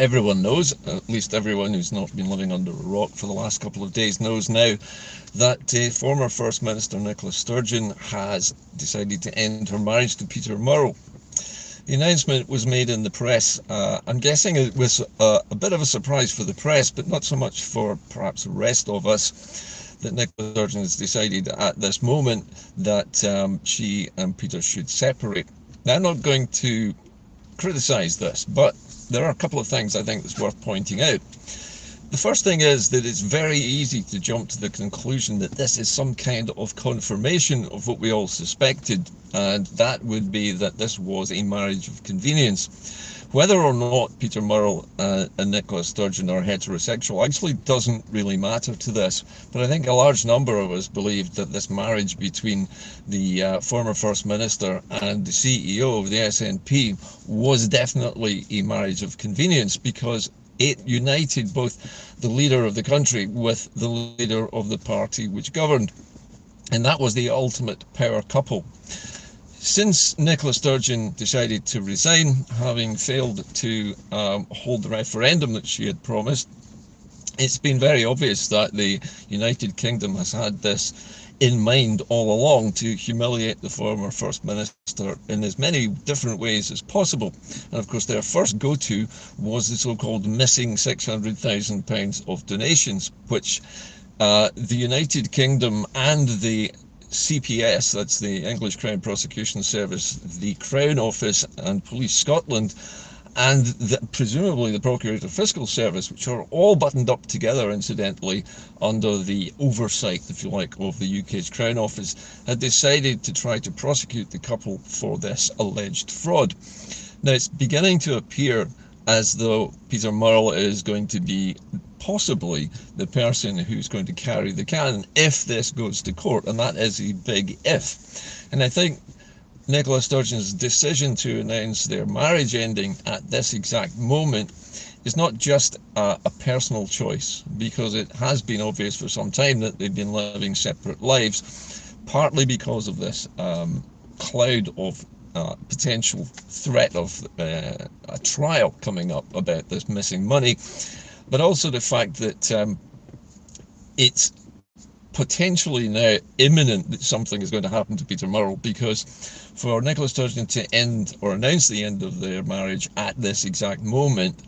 Everyone knows, at least everyone who's not been living under a rock for the last couple of days knows now, that former First Minister Nicola Sturgeon has decided to end her marriage to Peter Murrell. The announcement was made in the press. I'm guessing it was a bit of a surprise for the press, but not so much for perhaps the rest of us, that Nicola Sturgeon has decided at this moment that she and Peter should separate. Now, I'm not going to criticise this, but there are a couple of things I think that's worth pointing out. The first thing is that it's very easy to jump to the conclusion that this is some kind of confirmation of what we all suspected, and that would be that this was a marriage of convenience. Whether or not Peter Murrell and Nicola Sturgeon are heterosexual actually doesn't really matter to this, but I think a large number of us believed that this marriage between the former First Minister and the CEO of the SNP was definitely a marriage of convenience, because it united both the leader of the country with the leader of the party which governed, and that was the ultimate power couple. Since Nicola Sturgeon decided to resign, having failed to hold the referendum that she had promised, it's been very obvious that the United Kingdom has had this in mind all along, to humiliate the former First Minister in as many different ways as possible. And of course their first go-to was the so-called missing £600,000 of donations, which the United Kingdom and the CPS, that's the English Crown Prosecution Service, the Crown Office and Police Scotland, and presumably the Procurator Fiscal Service, which are all buttoned up together, incidentally, under the oversight, if you like, of the UK's Crown Office, had decided to try to prosecute the couple for this alleged fraud. Now, it's beginning to appear as though Peter Murrell is going to be possibly the person who's going to carry the can if this goes to court, and that is a big if. And I think Nicola Sturgeon's decision to announce their marriage ending at this exact moment is not just a personal choice, because it has been obvious for some time that they've been living separate lives, partly because of this cloud of potential threat of a trial coming up about this missing money, but also the fact that it's potentially now imminent that something is going to happen to Peter Murrell, because for Nicola Sturgeon to end or announce the end of their marriage at this exact moment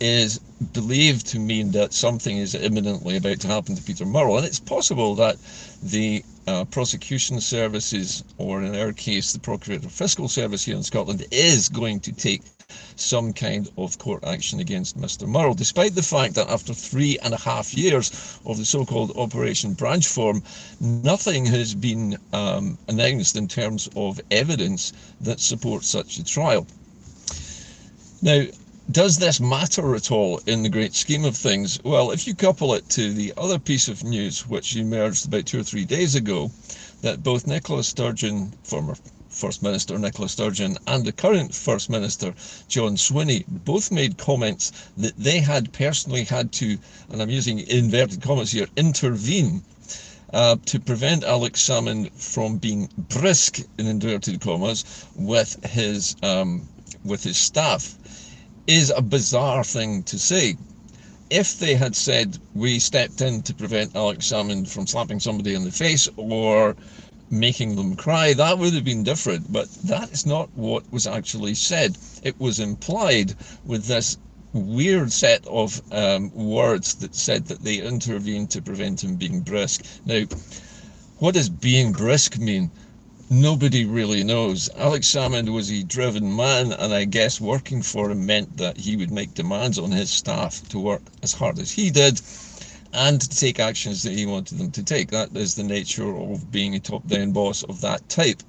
is believed to mean that something is imminently about to happen to Peter Murrell. And it's possible that the prosecution services, or in our case the Procurator Fiscal Service here in Scotland, is going to take some kind of court action against Mr. Murrell, despite the fact that after 3.5 years of the so-called Operation Branchform, nothing has been announced in terms of evidence that supports such a trial. Now, does this matter at all in the great scheme of things? Well, if you couple it to the other piece of news which emerged about 2 or 3 days ago, that both Nicola Sturgeon, former First Minister Nicola Sturgeon, and the current First Minister John Swinney both made comments that they had personally had to, and I'm using inverted commas here, intervene to prevent Alex Salmond from being brisk, in inverted commas, with his staff, is a bizarre thing to say. If they had said, we stepped in to prevent Alex Salmond from slapping somebody in the face or making them cry, that would have been different, but that is not what was actually said. It was implied with this weird set of words that said that they intervened to prevent him being brisk. Now, what does being brisk mean? Nobody really knows. Alex Salmond was a driven man, and I guess working for him meant that he would make demands on his staff to work as hard as he did and to take actions that he wanted them to take. That is the nature of being a top-down boss of that type.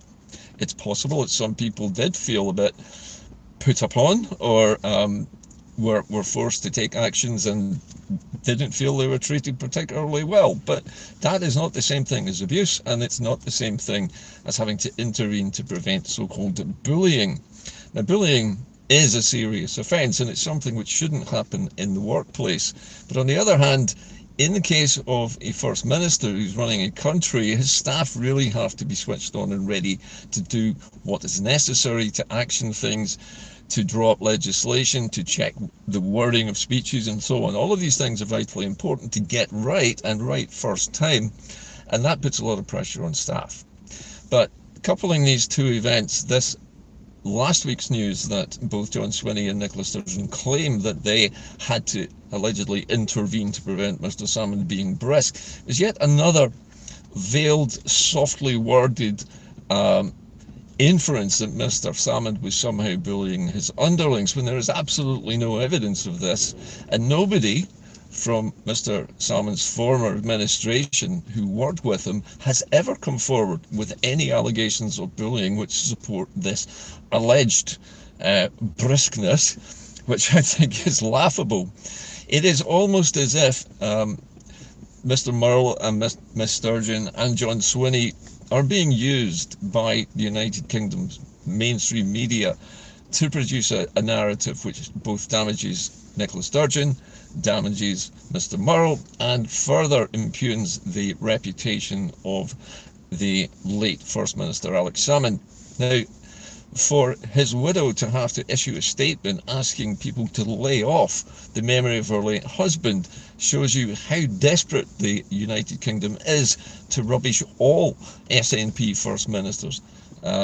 It's possible that some people did feel a bit put upon, or were forced to take actions and didn't feel they were treated particularly well, but that is not the same thing as abuse, and it's not the same thing as having to intervene to prevent so-called bullying. Now, bullying is a serious offence, and it's something which shouldn't happen in the workplace. But on the other hand, in the case of a First Minister who's running a country, his staff really have to be switched on and ready to do what is necessary to action things, to drop legislation, to check the wording of speeches and so on. All of these things are vitally important to get right, and right first time, and that puts a lot of pressure on staff. But coupling these two events, this last week's news that both John Swinney and Nicola Sturgeon claim that they had to allegedly intervene to prevent Mr. Salmond being brisk, is yet another veiled, softly worded inference that Mr. Salmond was somehow bullying his underlings, when there is absolutely no evidence of this, and nobody from Mr. Salmond's former administration who worked with him has ever come forward with any allegations of bullying which support this alleged briskness, which I think is laughable. It is almost as if Mr. Murrell and Miss Sturgeon and John Swinney are being used by the United Kingdom's mainstream media to produce a narrative which both damages Nicola Sturgeon, damages Mr. Murrell, and further impugns the reputation of the late First Minister Alex Salmond. Now, for his widow to have to issue a statement asking people to lay off the memory of her late husband shows you how desperate the United Kingdom is to rubbish all SNP First Ministers,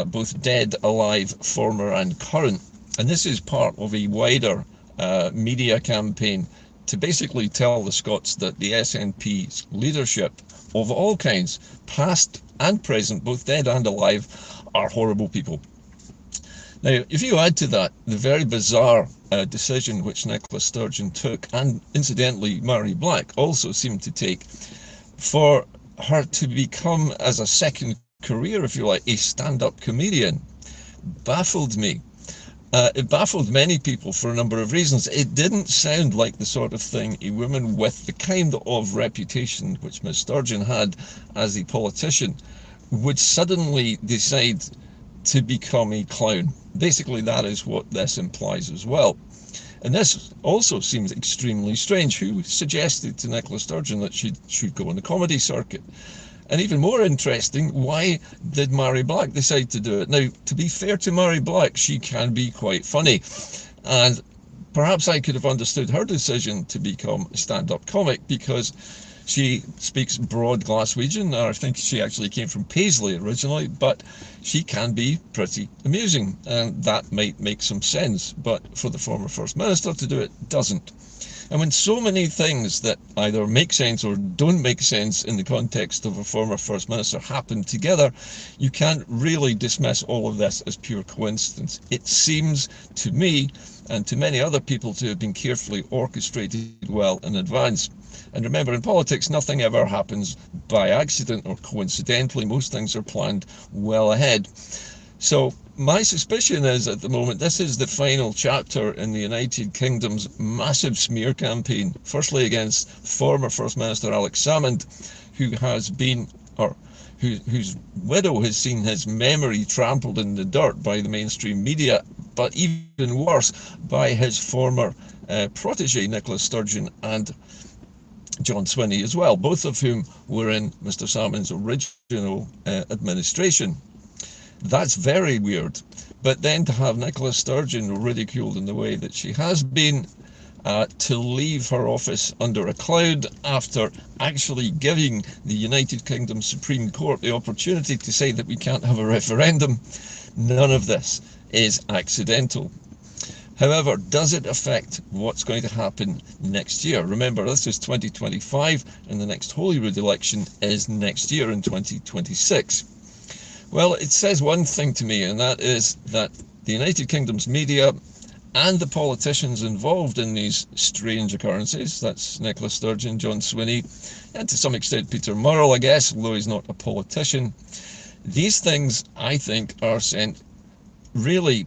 both dead, alive, former and current. And this is part of a wider media campaign to basically tell the Scots that the SNP's leadership of all kinds, past and present, both dead and alive, are horrible people. Now, if you add to that the very bizarre decision which Nicola Sturgeon took, and incidentally Mary Black also seemed to take, for her to become, as a second career, if you like, a stand-up comedian, baffled me. It baffled many people for a number of reasons. It didn't sound like the sort of thing a woman with the kind of reputation which Miss Sturgeon had as a politician would suddenly decide to become a clown. Basically, that is what this implies as well. And this also seems extremely strange. Who suggested to Nicola Sturgeon that she should go on the comedy circuit? And even more interesting, why did Mary Black decide to do it? Now, to be fair to Mary Black, she can be quite funny. And perhaps I could have understood her decision to become a stand-up comic because she speaks broad Glaswegian. I think she actually came from Paisley originally, but she can be pretty amusing, and that might make some sense. But for the former First Minister to do it doesn't. And when so many things that either make sense or don't make sense in the context of a former First Minister happen together, you can't really dismiss all of this as pure coincidence. It seems to me and to many other people to have been carefully orchestrated well in advance. And remember, in politics, nothing ever happens by accident or coincidentally. Most things are planned well ahead. So my suspicion is, at the moment, this is the final chapter in the United Kingdom's massive smear campaign, firstly against former First Minister Alex Salmond, who has been, or whose widow has seen his memory trampled in the dirt by the mainstream media, but even worse, by his former protege, Nicola Sturgeon, and John Swinney as well, both of whom were in Mr. Salmond's original administration. That's very weird. But then to have Nicola Sturgeon ridiculed in the way that she has been, to leave her office under a cloud after actually giving the United Kingdom Supreme Court the opportunity to say that we can't have a referendum, none of this is accidental. However, does it affect what's going to happen next year? Remember, this is 2025 and the next Holyrood election is next year in 2026. Well, it says one thing to me, and that is that the United Kingdom's media and the politicians involved in these strange occurrences, that's Nicola Sturgeon, John Swinney, and to some extent Peter Murrell, I guess, although he's not a politician, these things, I think, are sent really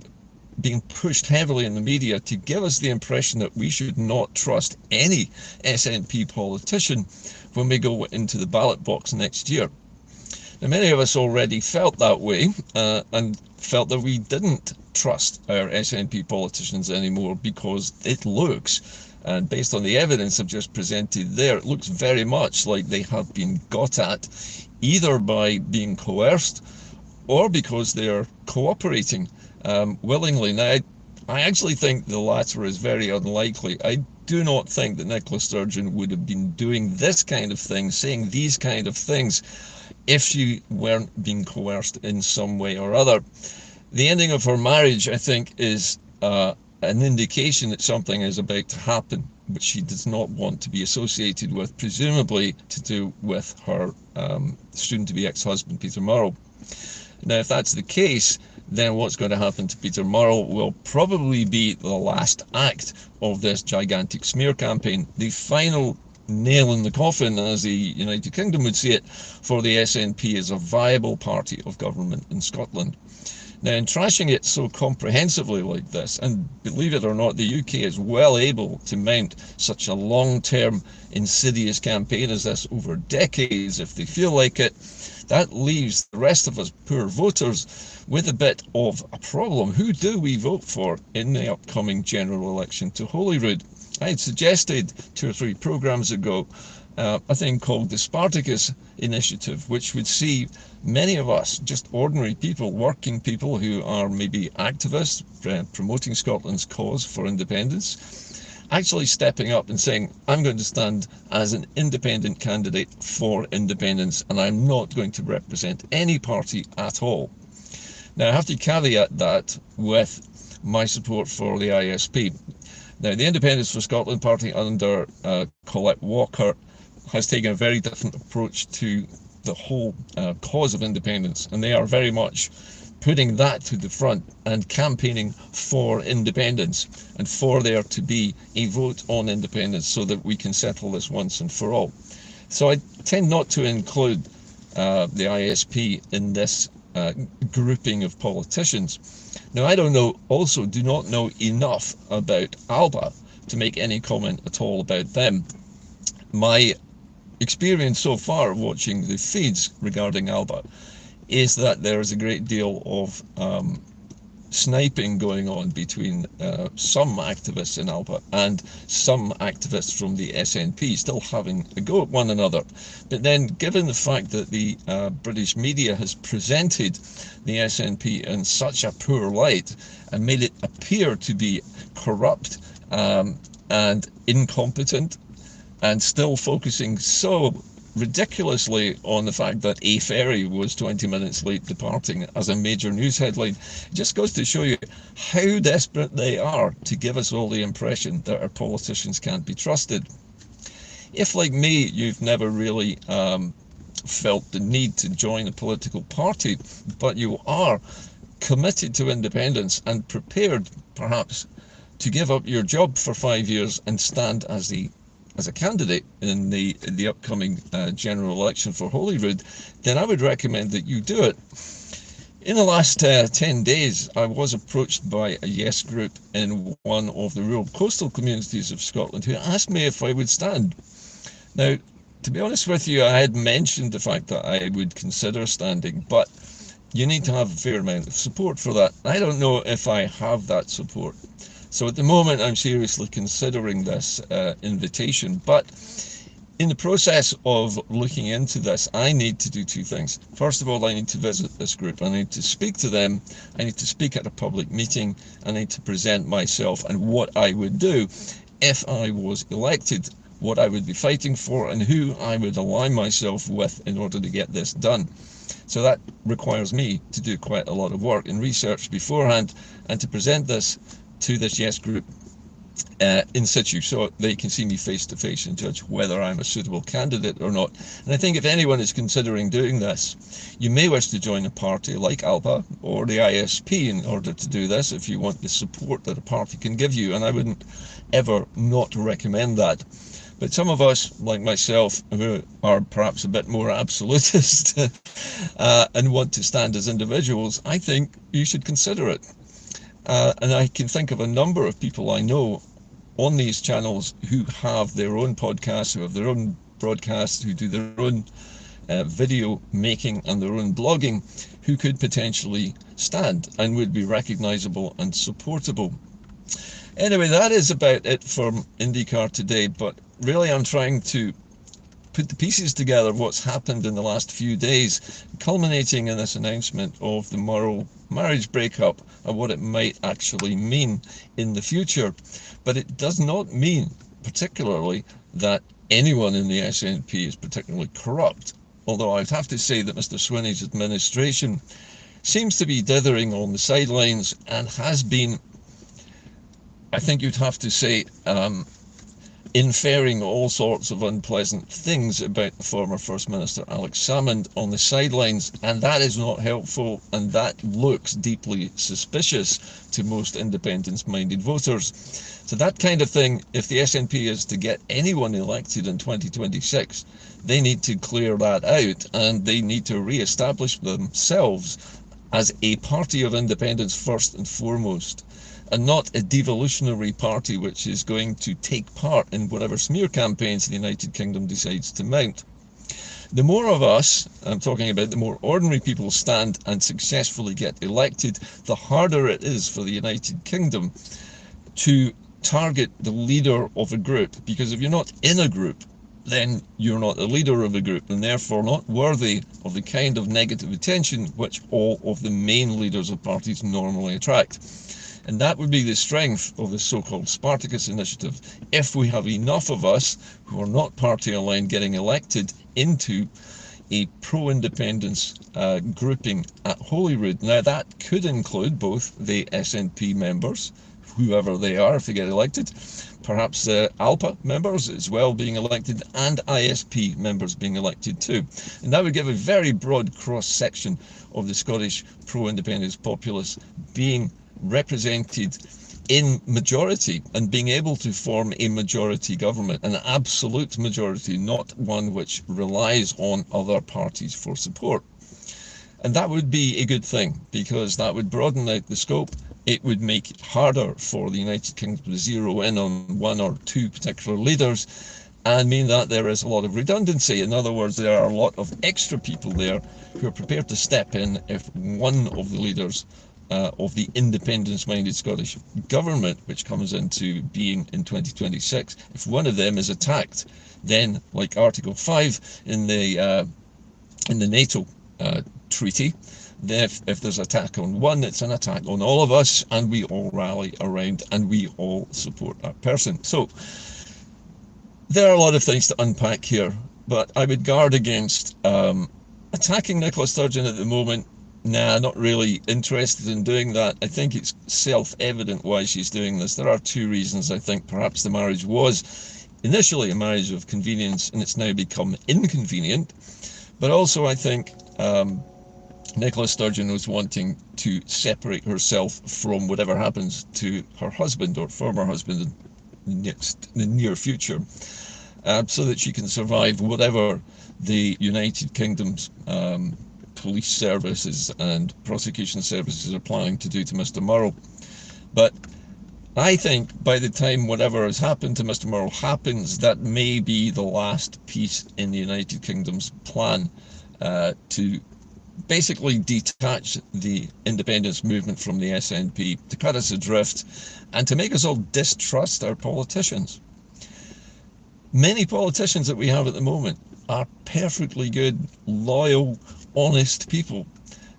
being pushed heavily in the media to give us the impression that we should not trust any SNP politician when we go into the ballot box next year. Now, many of us already felt that way and felt that we didn't trust our SNP politicians anymore because it looks, and based on the evidence I've just presented there, it looks very much like they have been got at either by being coerced or because they are cooperating willingly. Now, I actually think the latter is very unlikely. I do not think that Nicola Sturgeon would have been doing this kind of thing, saying these kind of things, if she weren't being coerced in some way or other. The ending of her marriage, I think, is an indication that something is about to happen, which she does not want to be associated with, presumably to do with her soon-to-be ex-husband, Peter Murrell. Now, if that's the case, then what's going to happen to Peter Murrell will probably be the last act of this gigantic smear campaign, the final nail in the coffin, as the United Kingdom would see it, for the SNP as a viable party of government in Scotland. Now, in trashing it so comprehensively like this, and believe it or not, the UK is well able to mount such a long-term insidious campaign as this over decades if they feel like it, that leaves the rest of us poor voters with a bit of a problem. Who do we vote for in the upcoming general election to Holyrood? I had suggested 2 or 3 programmes ago a thing called the Spartacus initiative, which would see many of us, just ordinary people, working people who are maybe activists promoting Scotland's cause for independence, actually stepping up and saying, I'm going to stand as an independent candidate for independence, and I'm not going to represent any party at all. Now, I have to caveat that with my support for the ISP. Now, the Independence for Scotland party under Colette Walker has taken a very different approach to the whole cause of independence, and they are very much putting that to the front and campaigning for independence and for there to be a vote on independence so that we can settle this once and for all. So I tend not to include the ISP in this grouping of politicians. Now, I do not know enough about ALBA to make any comment at all about them. My experience so far watching the feeds regarding ALBA is that there is a great deal of sniping going on between some activists in ALBA and some activists from the SNP still having a go at one another. But then, given the fact that the British media has presented the SNP in such a poor light and made it appear to be corrupt and incompetent, and still focusing so ridiculously on the fact that a ferry was 20 minutes late departing as a major news headline, it just goes to show you how desperate they are to give us all the impression that our politicians can't be trusted. If, like me, you've never really felt the need to join a political party, but you are committed to independence and prepared, perhaps, to give up your job for 5 years and stand as a candidate in the upcoming general election for Holyrood, then I would recommend that you do it. In the last 10 days, I was approached by a Yes group in one of the rural coastal communities of Scotland who asked me if I would stand. Now, to be honest with you, I had mentioned the fact that I would consider standing, but you need to have a fair amount of support for that. I don't know if I have that support. So at the moment, I'm seriously considering this invitation, but in the process of looking into this, I need to do 2 things. First of all, I need to visit this group. I need to speak to them. I need to speak at a public meeting. I need to present myself and what I would do if I was elected, what I would be fighting for, and who I would align myself with in order to get this done. So that requires me to do quite a lot of work and research beforehand and to present this to this Yes group in situ, so they can see me face to face and judge whether I'm a suitable candidate or not. And I think if anyone is considering doing this, you may wish to join a party like ALBA or the ISP in order to do this if you want the support that a party can give you, and I wouldn't ever not recommend that. But some of us, like myself, who are perhaps a bit more absolutist and want to stand as individuals, I think you should consider it. And I can think of a number of people I know on these channels who have their own podcasts, who have their own broadcasts, who do their own video making and their own blogging, who could potentially stand and would be recognisable and supportable. Anyway, that is about it from Inde-Car today, but really I'm trying to put the pieces together of what's happened in the last few days, culminating in this announcement of the Murrell marriage breakup and what it might actually mean in the future. But it does not mean particularly that anyone in the SNP is particularly corrupt, although I'd have to say that Mr. Swinney's administration seems to be dithering on the sidelines and has been, I think you'd have to say, inferring all sorts of unpleasant things about the former First Minister Alex Salmond on the sidelines, and that is not helpful, and that looks deeply suspicious to most independence-minded voters. So that kind of thing, if the SNP is to get anyone elected in 2026, they need to clear that out, and they need to re-establish themselves as a party of independence first and foremost, and not a devolutionary party which is going to take part in whatever smear campaigns the United Kingdom decides to mount. The more of us, I'm talking about the more ordinary people, stand and successfully get elected, the harder it is for the United Kingdom to target the leader of a group, because if you're not in a group, then you're not a leader of a group, and therefore not worthy of the kind of negative attention which all of the main leaders of parties normally attract. And that would be the strength of the so-called Spartacus initiative. If we have enough of us who are not party aligned getting elected into a pro-independence grouping at Holyrood. Now that could include both the SNP members, whoever they are if they get elected, perhaps ALPA members as well being elected, and ISP members being elected too. And that would give a very broad cross-section of the Scottish pro-independence populace being represented in majority and being able to form a majority government, an absolute majority, not one which relies on other parties for support. And that would be a good thing, because that would broaden out the scope. It would make it harder for the United Kingdom to zero in on one or two particular leaders and mean that there is a lot of redundancy. In other words, there are a lot of extra people there who are prepared to step in if one of the leaders of the independence-minded Scottish government, which comes into being in 2026, if one of them is attacked, then, like Article 5 in the NATO treaty, if there's attack on one, it's an attack on all of us, and we all rally around and we all support that person. So there are a lot of things to unpack here, but I would guard against attacking Nicola Sturgeon at the moment. Nah, not really interested in doing that. I think it's self-evident why she's doing this. There are two reasons. I think perhaps the marriage was initially a marriage of convenience and it's now become inconvenient. But also I think Nicola Sturgeon was wanting to separate herself from whatever happens to her husband or former husband in the near future, so that she can survive whatever the United Kingdom's police services and prosecution services are planning to do to Mr. Murrell. But I think by the time whatever has happened to Mr. Murrell happens, that may be the last piece in the United Kingdom's plan to basically detach the independence movement from the SNP, to cut us adrift, and to make us all distrust our politicians. Many politicians that we have at the moment are perfectly good, loyal, honest people,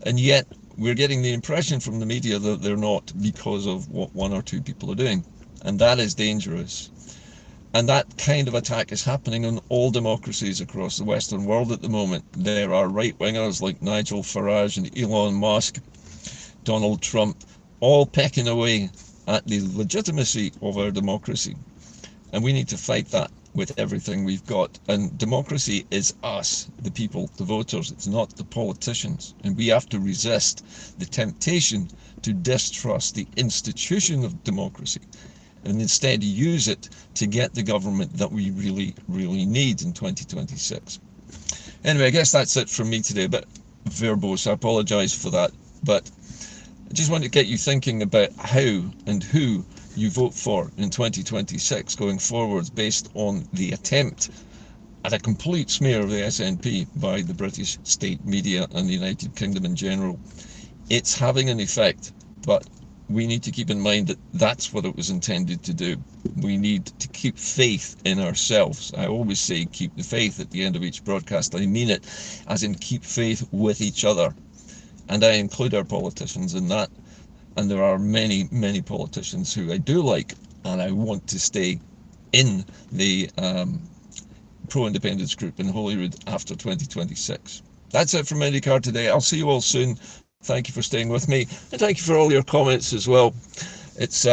and yet we're getting the impression from the media that they're not, because of what one or two people are doing, and that is dangerous. And that kind of attack is happening on all democracies across the Western world at the moment. There are right-wingers like Nigel Farage and Elon Musk, Donald Trump, all pecking away at the legitimacy of our democracy, and we need to fight that with everything we've got. And democracy is us, the people, the voters. It's not the politicians, and we have to resist the temptation to distrust the institution of democracy and instead use it to get the government that we really, really need in 2026. Anyway, I guess that's it from me today, a bit verbose, I apologise for that, but I just want to get you thinking about how and who you vote for in 2026 going forwards, based on the attempt at a complete smear of the SNP by the British state media and the United Kingdom in general. It's having an effect, but we need to keep in mind that that's what it was intended to do. We need to keep faith in ourselves. I always say keep the faith at the end of each broadcast. I mean it as in keep faith with each other. And I include our politicians in that. And there are many, many politicians who I do like, and I want to stay in the pro-independence group in Holyrood after 2026. That's it from Inde-Car today. I'll see you all soon. Thank you for staying with me, and thank you for all your comments as well. It's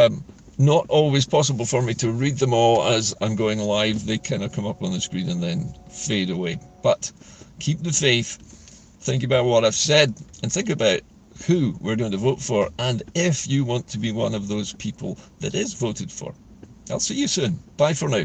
not always possible for me to read them all as I'm going live. They kind of come up on the screen and then fade away. But keep the faith. Think about what I've said, and think about who we're going to vote for, and if you want to be one of those people that is voted for. I'll see you soon. Bye for now.